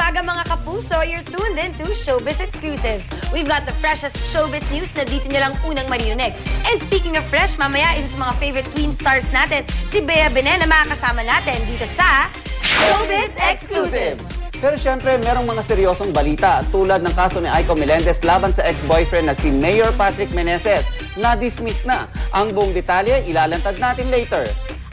umaga mga kapuso, you're tuned in to Showbiz Exclusives. We've got the freshest showbiz news na dito nyo lang unang maririnig. And speaking of fresh, mamaya isa sa mga favorite twin stars natin, si Bea Bene na makakasama natin dito sa Showbiz Exclusives. Pero syempre, merong mga seryosong balita tulad ng kaso ni Aiko Melendez laban sa ex-boyfriend na si Mayor Patrick Meneses. Na-dismiss na. Ang buong detalye, ilalantad natin later.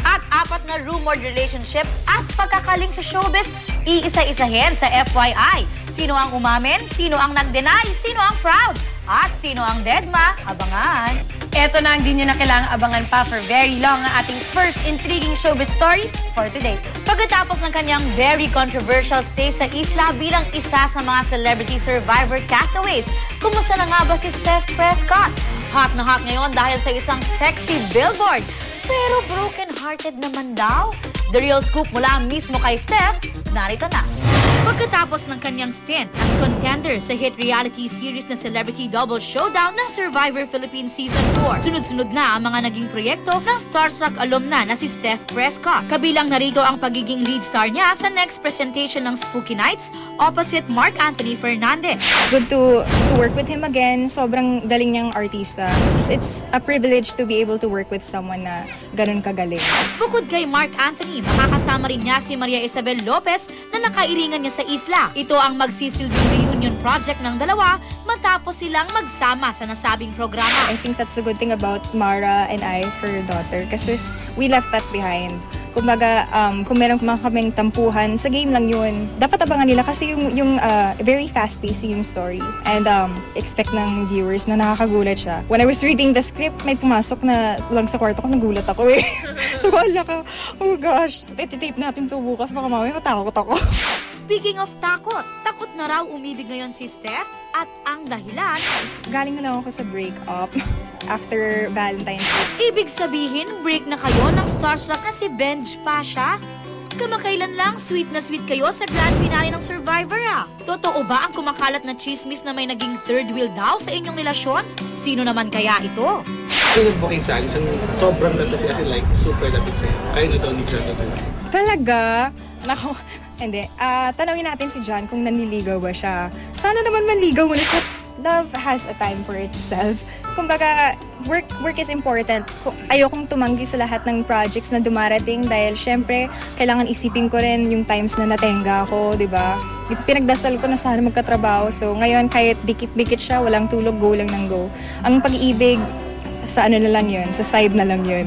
At 4 na rumored relationships at pagkakaling sa showbiz, iisa-isahin sa FYI. Sino ang umamin? Sino ang nag-deny? Sino ang proud? At sino ang deadma? Abangan! Eto na ang di nyo na kailangang abangan pa for very long ang ating first intriguing showbiz story for today. Pagkatapos ng kanyang very controversial stay sa isla bilang isa sa mga celebrity survivor castaways, kumusta na nga ba si Steph Prescott? Hot na hot ngayon dahil sa isang sexy billboard. Pero broken-hearted naman daw. The real scoop mula mismo kay Steph, narito na. Pagkatapos ng kanyang stint as contender sa hit reality series na Celebrity Double Showdown ng Survivor Philippines Season 4, sunod-sunod na ang mga naging proyekto ng Starstruck alumna na si Steph Prescott. Kabilang narito ang pagiging lead star niya sa next presentation ng Spooky Nights opposite Mark Anthony Fernandez. It's good to work with him again. Sobrang galing niyang artista. It's a privilege to be able to work with someone na ganun kagaling. Bukod kay Mark Anthony, makakasama rin niya si Maria Isabel Lopez na nakairingan niya sa isla. Ito ang magsisilbing reunion project ng dalawa matapos silang magsama sa nasabing programa. I think that's the good thing about Mara and I, her daughter, kasi we left that behind. Kumbaga, kung meron kaming tampuhan, sa game lang yun. Dapat abangan nila kasi yung very fast-paced yung story. And expect ng viewers na nakakagulat siya. When I was reading the script, may pumasok na lang sa kwarto ko, nagulat ako eh. So, wala ka, oh gosh, iti-tape natin to bukas, baka mamaya matakot ako. Speaking of takot, takot na raw umibig ngayon si Steph at ang dahilan, Galing na lang ako sa breakup after Valentine's Day. ibig sabihin break na kayo ng starstruck na si Benj Pasha? Kamakailan lang sweet na sweet kayo sa grand finale ng Survivor ah. Totoo ba ang kumakalat na chismis na may naging third wheel daw sa inyong relasyon? Sino naman kaya ito? Tulad po kay San, isang sobrang lapit siya kasi like super lapit sa'yo. Kayo na daw ni John na Talaga? Nako, hindi. Tanawin natin si John kung naniligaw ba siya. Sana naman manligaw mo na siya. Love has a time for itself. Kumbaga, work is important. Ayokong tumanggi sa lahat ng projects na dumarating dahil syempre, kailangan isipin ko rin yung times na natenga ako, di ba? Pinagdasal ko na sana magkatrabaho. So ngayon, kahit dikit-dikit siya, walang tulog, go lang ng go. Ang pag-ibig, sa ano na lang yun, sa side na lang yun.